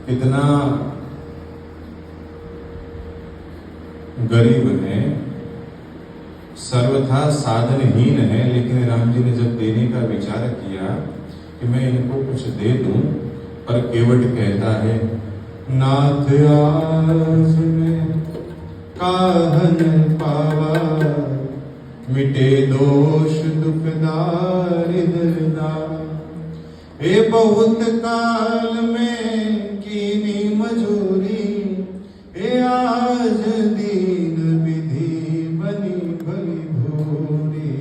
कितना गरीब है, सर्वथा साधनहीन है, लेकिन राम जी ने जब देने का विचार किया कि मैं इनको कुछ दे दूं, पर केवट कहता है, नाथ आज मैं काहन पावा, मिटे दोष दुखदार दरदा, हे बहुत काल में कीनी मजूरी, हे आज दीन विधि बनी भली भूरी,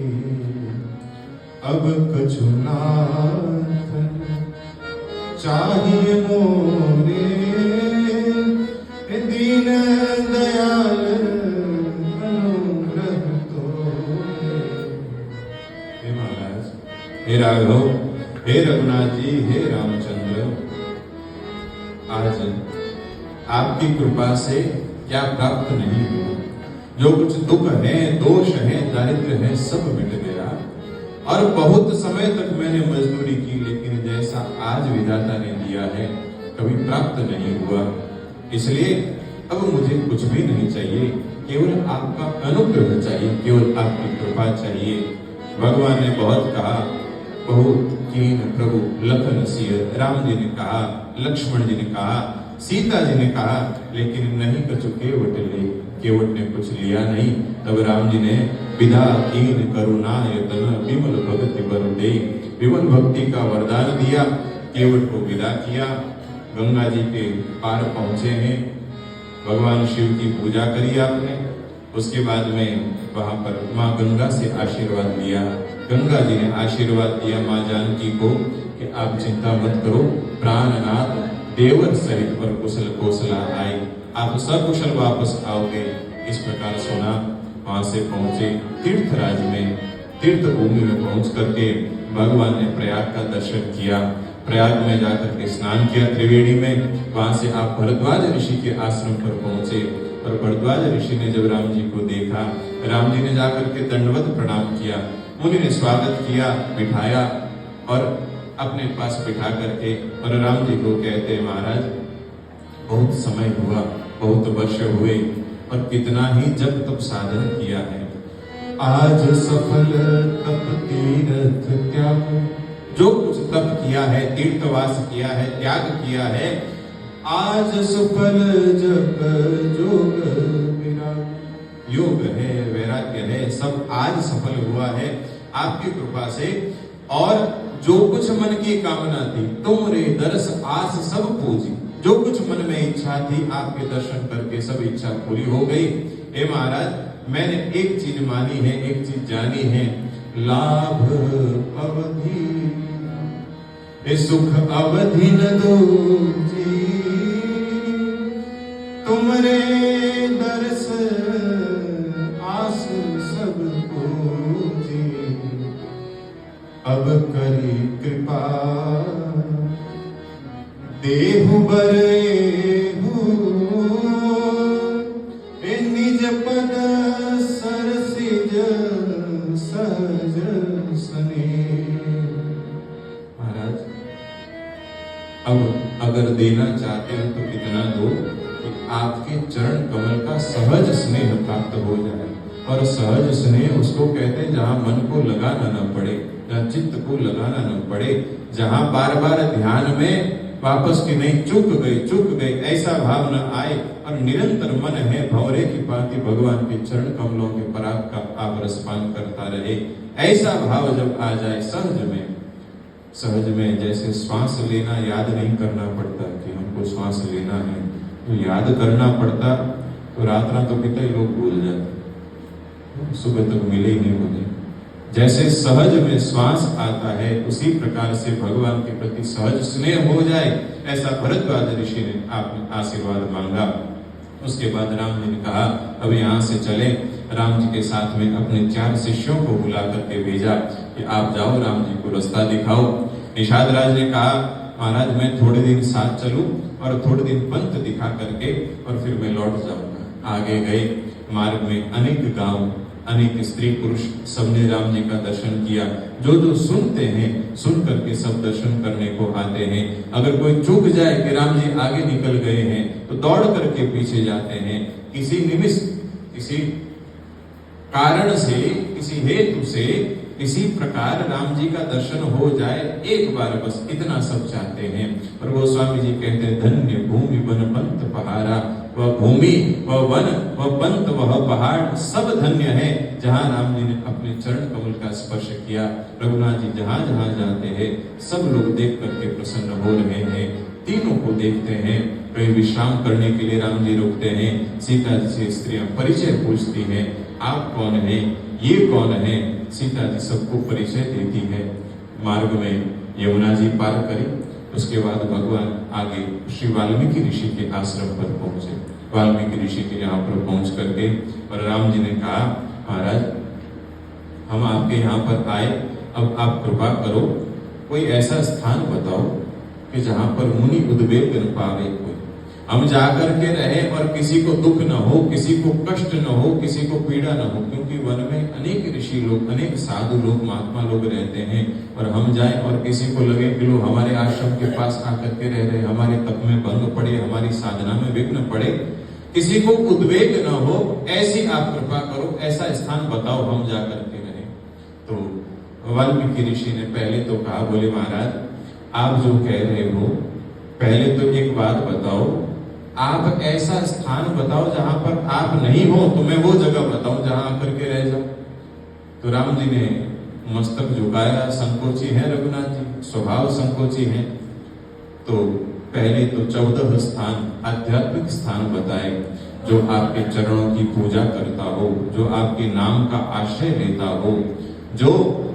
अब कछु नाथ चाहिए मोरे, दीन दयाल अनुग्रह तोरे। हे महाराज, हे राघव, हे रघुनाथ जी, हे रामचंद्र, आज आपकी कृपा से क्या प्राप्त नहीं हुआ? जो कुछ दुख है, दोष है, दारिद्र्य है, सब मिट गया। और बहुत समय तक मैंने मजदूरी की, लेकिन जैसा आज विधाता ने दिया है कभी प्राप्त नहीं हुआ। इसलिए अब मुझे कुछ भी नहीं चाहिए, केवल आपका अनुग्रह चाहिए, केवल आपकी कृपा चाहिए। भगवान ने बहुत कहा, बहुत कीन प्रभु लखन सिय, राम जी ने कहा, लक्ष्मण जी ने कहा, सीता जी ने कहा, लेकिन नहीं कछु केवट ले, केवट ने कुछ लिया नहीं। तब राम जी ने विधा कीन करुणा यतन विमल भक्ति वर दे, विमल भक्ति का वरदान दिया, केवट को विदा किया। गंगा जी के पार पहुंचे हैं, भगवान शिव की पूजा करी आपने, उसके बाद में वहां पर माँ गंगा से आशीर्वाद लिया। गंगा जी ने आशीर्वाद दिया माँ जानकी को कि आप चिंता मत करो, प्राणनाथ देवर सहित पर कुशल कौशला आए, आप सकुशल वापस आओगे। इस प्रकार सुना। वहां से पहुंचे तीर्थराज में, तीर्थ भूमि में पहुंच करके भगवान ने प्रयाग का दर्शन किया। प्रयाग में जाकर के स्नान किया त्रिवेणी में। वहां से आप भरद्वाज ऋषि के आश्रम पर पहुंचे और भरद्वाज ऋषि ने जब राम जी को देखा, राम जी ने जाकर के दंडवत प्रणाम किया। मुनि ने स्वागत किया, बिठाया और अपने पास बिठा करके और राम जी को कहते, महाराज बहुत समय हुआ, बहुत वर्ष हुए और कितना ही जब तब साधन किया है, आज सफल तप तीर्थ त्याग, जो कुछ तप किया है, तीर्थवास किया है, त्याग किया है, आज सफल जप जोग विराग, योग है, वैराग्य है, सब आज सफल हुआ है आपकी कृपा से। और जो कुछ मन की कामना थी, तुमरे दर्श आस सब पूजी, जो कुछ मन में इच्छा थी आपके दर्शन करके सब इच्छा पूरी हो गई। हे महाराज, मैंने एक चीज मानी है, एक चीज जानी है, लाभ अवधि सुख अवधि न दूजी, तुमरे दर्श आस सब पूजी, अब करी कृपा देहु बरेहु, निज पद सरसिज सहज सने। महाराज, अब अगर देना चाहते हो तो कितना दो कि आपके चरण कमल का सहज स्नेह प्राप्त हो जाए। और सहज स्नेह उसको कहते हैं जहां मन को लगाना न पड़े, जहां चित्त को लगाना न पड़े, जहां बार बार ध्यान में वापस की नहीं चूक गई ऐसा भाव न आए और निरंतर मन है भंवरे की भांति भगवान के चरण कमलों के पराग का आप रसपान करता रहे। ऐसा भाव जब आ जाए सहज में जैसे श्वास लेना याद नहीं करना पड़ता कि हमको श्वास लेना है, तो याद करना पड़ता तो रात तो कितने लोग भूल जाते, सुबह तक मिले ही नहीं मुझे। जैसे सहज में श्वास आता है, उसी प्रकार से भगवान के प्रति सहज स्नेह हो जाए, ऐसा भरद्वाज ऋषि ने आपने आशीर्वाद मांगा। उसके बाद राम जी ने कहा, अब यहाँ से चले। राम जी के साथ में अपने 4 शिष्यों को बुला करके भेजा कि आप जाओ, राम जी को रास्ता दिखाओ। निषाद राज ने कहा, महाराज मैं थोड़े दिन साथ चलूं और थोड़े दिन पंथ दिखा करके और फिर मैं लौट जाऊंगा। आगे गए, मार्ग में अनेक गांव, अनेक स्त्री पुरुष सबने राम जी का दर्शन किया। जो जो सुनते हैं, सुन करके सब दर्शन करने को आते हैं। अगर कोई चूक जाए कि राम जी आगे निकल गए हैं तो दौड़ करके पीछे जाते हैं। किसी निमिष, किसी कारण से, किसी हेतु से, इसी प्रकार राम जी का दर्शन हो जाए एक बार, बस इतना सब चाहते हैं। और गोस्वामी जी कहते हैं, धन्य भूमि वन पंत पहाड़ा। वह भूमि, वह वन, वह पंत, वह पहाड़ सब धन्य है जहां राम जी ने अपने चरण कमल का स्पर्श किया। रघुनाथ जी जहां जहां जाते हैं सब लोग देख करके प्रसन्न हो रहे हैं। तीनों को देखते हैं। कहीं विश्राम करने के लिए राम जी रुकते हैं। सीता जी से स्त्रियां परिचय पूछती हैं, आप कौन हैं, ये कौन है। सीता जी सबको परिचय देती है। मार्ग में यमुना जी पार करी। उसके बाद भगवान आगे श्री वाल्मीकि ऋषि के आश्रम पर पहुंचे। वाल्मीकि ऋषि के यहाँ पर पहुंच करके और राम जी ने कहा, महाराज हम आपके यहाँ पर आए, अब आप कृपा करो, कोई ऐसा स्थान बताओ कि जहां पर मुनि उद्वेग न पावे कोई, हम जाकर के रहे और किसी को दुख न हो, किसी को कष्ट न हो, किसी को पीड़ा न हो। क्योंकि वन में अनेक ऋषि लोग, अनेक साधु लोग, महात्मा लोग रहते हैं और हम जाएं और किसी को लगे कि लोग हमारे आश्रम के पास आकर के रह रहे, हमारे तप में भंग पड़े, हमारी साधना में विघ्न पड़े, किसी को उद्वेग न हो, ऐसी आप कृपा करो, ऐसा स्थान बताओ हम जाकर के रहे। तो वाल्मीकि ऋषि ने पहले तो कहा, बोले महाराज आप जो कह रहे हो, पहले तो एक बात बताओ, आप ऐसा स्थान बताओ जहां पर आप नहीं हो, तो मैं वो जगह बताऊं जहां आकर के रह जाऊं। तो राम जी ने मस्तक झुकाया। संकोची है रघुनाथ जी, स्वभाव संकोची है। तो पहले तो 14 स्थान, आध्यात्मिक स्थान बताए, जो आपके चरणों की पूजा करता हो, जो आपके नाम का आश्रय लेता हो, जो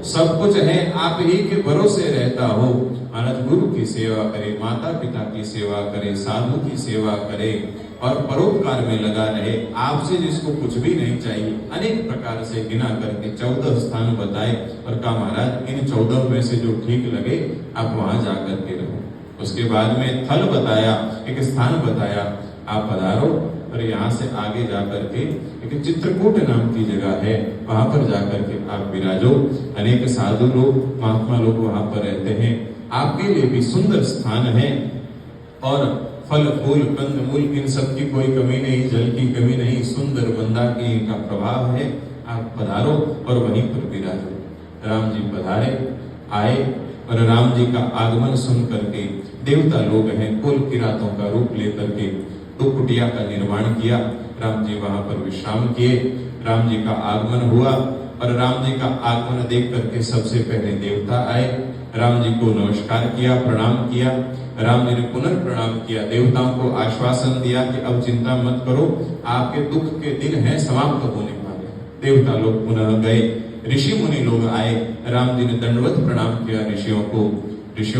सब कुछ है आप ही के भरोसे रहता हो। महाराज गुरु की सेवा करे, माता पिता की सेवा करे, साधु की सेवा करे और परोपकार में लगा रहे। आपसे जिसको कुछ भी नहीं चाहिए, अनेक प्रकार से गिना करके 14 स्थान बताए और कहा महाराज इन 14 में से जो ठीक लगे आप वहां जाकर के रहो। उसके बाद में थल बताया, एक स्थान बताया, आप पधारो और यहाँ से आगे जाकर के एक चित्रकूट नाम की जगह है, वहां पर जाकर के आप विराजो। अनेक साधु लोग, महात्मा लोग वहां पर रहते हैं, आपके लिए भी सुंदर स्थान है और फल फूल कंद मूल इन सब की कोई कमी नहीं, जल की कमी नहीं, सुंदर मंदाकिनी का प्रभाव है। आप पधारो और वहीं पर विराजो। राम जी पधारे, आए और राम जी का आगमन सुन करके देवता लोग हैं, कुल किरातों का रूप लेकर के दो कुटिया का निर्माण किया। राम जी वहां पर विश्राम किए। राम जी का आगमन हुआ और राम जी का आगमन देख करके सबसे पहले देवता आए। राम जी को नमस्कार किया, प्रणाम किया। राम जी ने पुनर्प्रणाम किया, देवताओं को आश्वासन दिया कि अब चिंता मत करो, आपके दुख के दिन हैं समाप्त होने वाले। देवता लोग पुनः गए। ऋषि मुनि लोग आए। राम जी ने दंडवत प्रणाम किया ऋषियों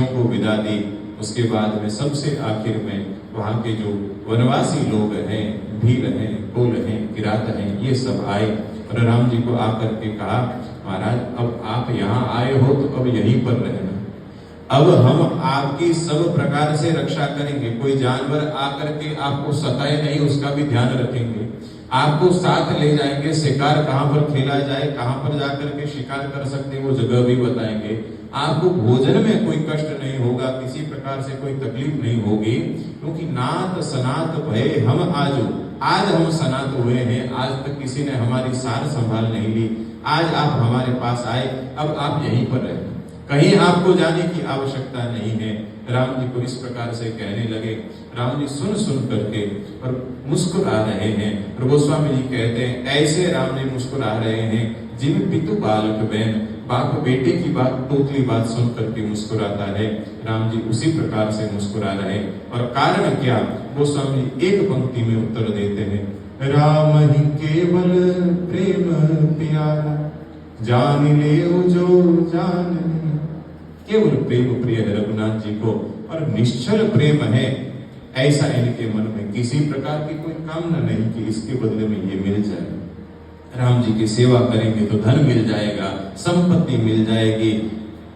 को विदा दी। उसके बाद में सबसे आखिर में वहां के जो वनवासी लोग हैं, भील हैं, कोल हैं, किरात हैं, ये सब आए और राम जी को आकर के कहा, महाराज अब आप यहाँ आए हो तो अब यहीं पर रहना। अब हम आपकी सब प्रकार से रक्षा करेंगे। कोई जानवर आकर के आपको सताए नहीं, उसका भी ध्यान रखेंगे। आपको साथ ले जाएंगे, शिकार कहाँ पर खेला जाए, कहाँ पर जाकर के शिकार कर सकते हैं वो जगह भी बताएंगे। आपको भोजन में कोई कष्ट नहीं होगा, किसी प्रकार से कोई तकलीफ नहीं होगी, क्योंकि नाथ सनात भय हम आजो, आज हम सनात हुए हैं। आज तक किसी ने हमारी सार संभाल नहीं ली, आज आप हमारे पास आए, अब आप यहीं पर रहे, कहीं आपको जाने की आवश्यकता नहीं है। राम जी को इस प्रकार से कहने लगे। राम जी सुन करके और मुस्कुरा रहे हैं। और गोस्वामी जी कहते हैं ऐसे राम जी मुस्कुरा रहे हैं जिन पितु बालक बहन, बाप बेटे की बात, टोटली बात सुन करके मुस्कुराता है। राम जी उसी प्रकार से मुस्कुरा रहे। और कारण क्या, गोस्वामी जी एक पंक्ति में उत्तर देते हैं, राम ही केवल प्रेम प्यारा, जान ले जो जान। केवल प्रेम प्रिय है रघुनाथ जी को और निश्चल प्रेम है। ऐसा इनके मन में किसी प्रकार की कोई कामना नहीं कि इसके बदले में ये मिल जाए। राम जी की सेवा करेंगे तो धन मिल जाएगा, संपत्ति मिल जाएगी,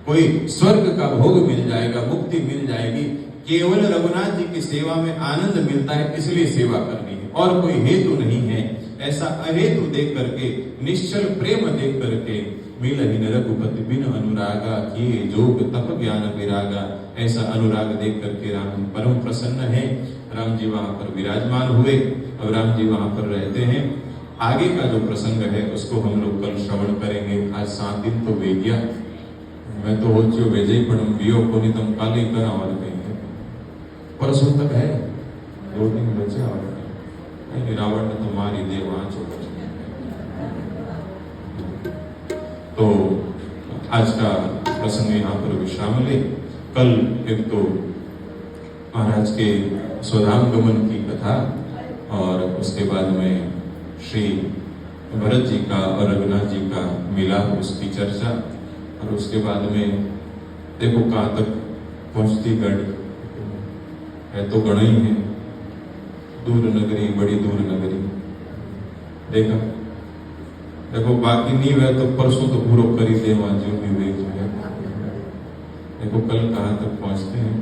कोई स्वर्ग का भोग मिल जाएगा, मुक्ति मिल जाएगी। केवल रघुनाथ जी की सेवा में आनंद मिलता है, इसलिए सेवा करनी है, और कोई हेतु नहीं है। ऐसा अहेतु देख करके, निश्चल प्रेम देख करके, मिलहि न रघुपति बिन अनुरागा, किए जोग तप ज्ञान विरागा, ऐसा अनुराग देख करके राम जी परम प्रसन्न है। राम जी वहां पर विराजमान हुए और राम जी वहां पर रहते हैं। आगे का जो प्रसंग है उसको हम लोग कल श्रवण करेंगे। आज 7 दिन तो वे गया, मैं तो होच्यो वेजई पण वियो कोनी तम काले करा और कहेंगे परसों तक है, 2 दिन बचे और कहीं रावण ने तो मारी दे वहां चो। तो आज का प्रसंग यहाँ पर विश्राम ले। कल एक तो महाराज के स्वधाम गमन की कथा और उसके बाद में श्री भरत जी का और रघुनाथ जी का मिलाप, उसकी चर्चा, और उसके बाद में देखो कहाँ तक पहुंचती गाड़ी है, तो गण ही है, दूर नगरी बड़ी दूर नगरी। देखा देखो बाकी नहीं हुआ तो परसों तो पूरा कर ही दे वहां जो भी हुए जो है। देखो कल कहाँ तक पहुंचते हैं।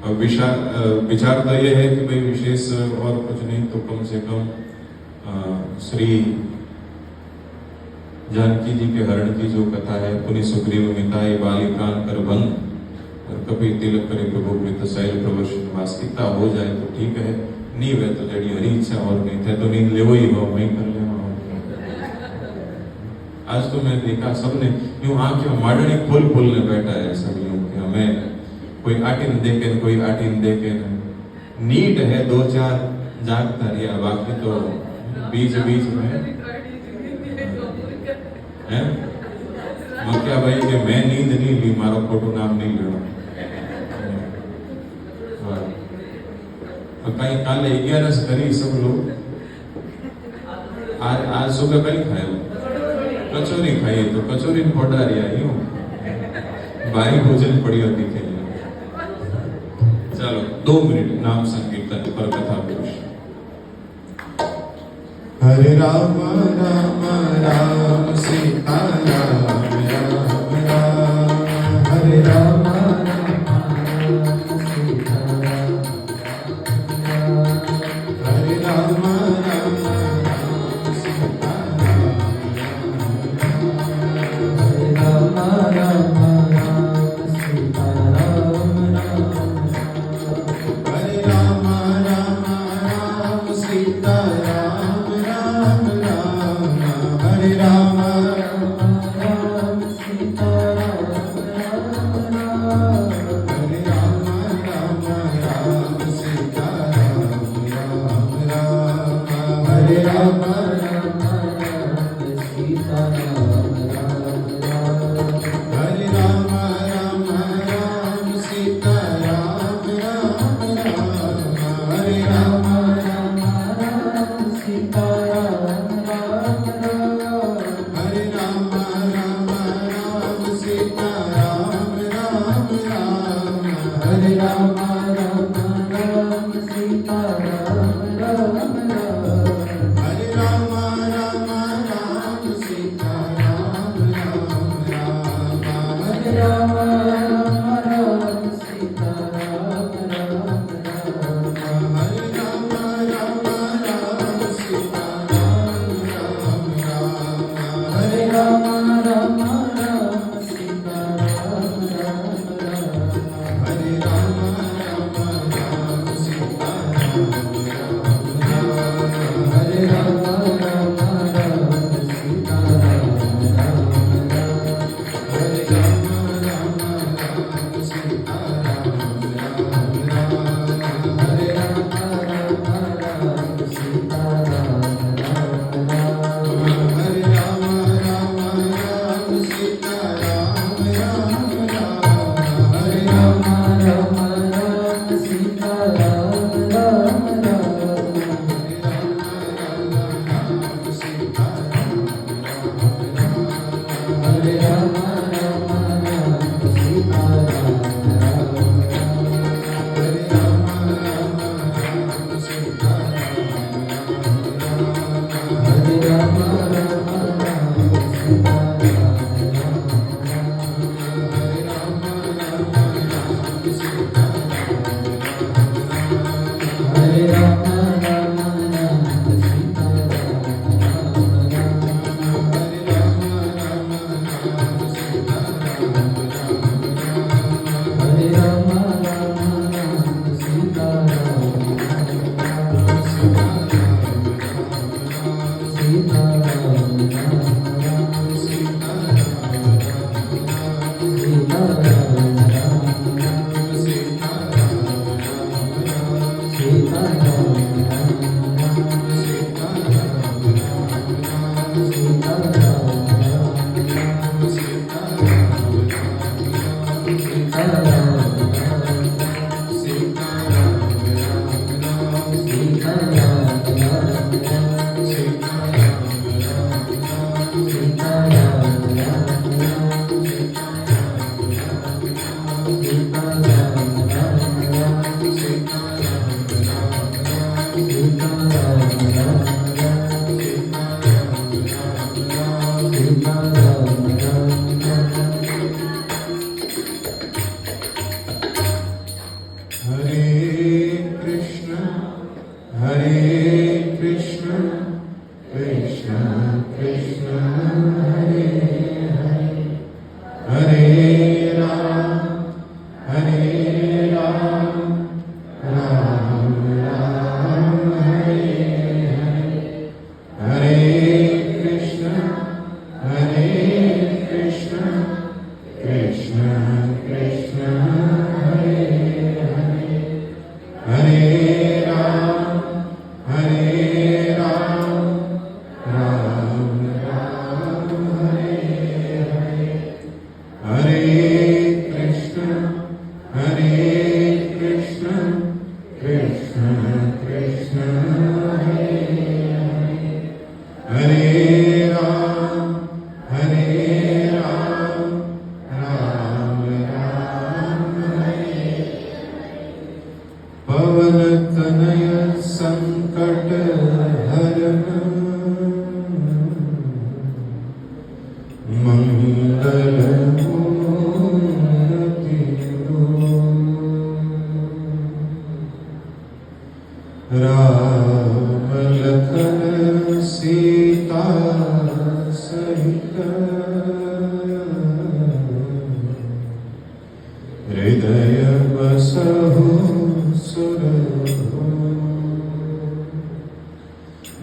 और विचार तो यह है कि भाई विशेष और कुछ नहीं तो कम से कम श्री जानकी जी के हरण की जो कथा है, पुनि सुग्रीव मिताए बाली प्राण कर भंग, और कभी तिलक करे प्रभु कृत शैल प्रवर्षण वास, इतना हो जाए तो ठीक है, नहीं हुए तो जड़ी हरी इच्छा और नहीं थे तो नींद ले ही हो, वही कर ले। आज तो मैं देखा सबने यूं आंखें माडनी खोल खोलने बैठा है सब यूं कि हमें कोई आटिन देखे कोई आटिन देखे, नीट है 2-4 जागता रिया, बाकी तो बीच बीच में है क्या भाई कि मैं नींद नहीं ली, मारो खोटू नाम नहीं लेना। कहीं काले 11 करी सब लोग, आज सुबह कहीं खाए कचोरी खाई, तो कचोरी फोड़ा रिया यूं भारी भोजन पड़ी होती थी। चलो 2 मिनट नाम संकीर्तन पर कथा पुरुष। हरे राम राम राम सीता राम राम राम, हरे राम Hare Rama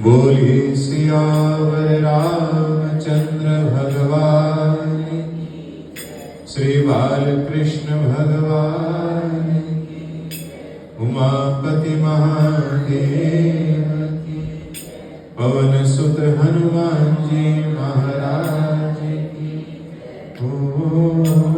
बोलिए सियावर रामचंद्र भगवान की, श्री बालकृष्ण भगवान की, उमापति महादेव की, पवन सुत हनुमान जी महाराज की। ओम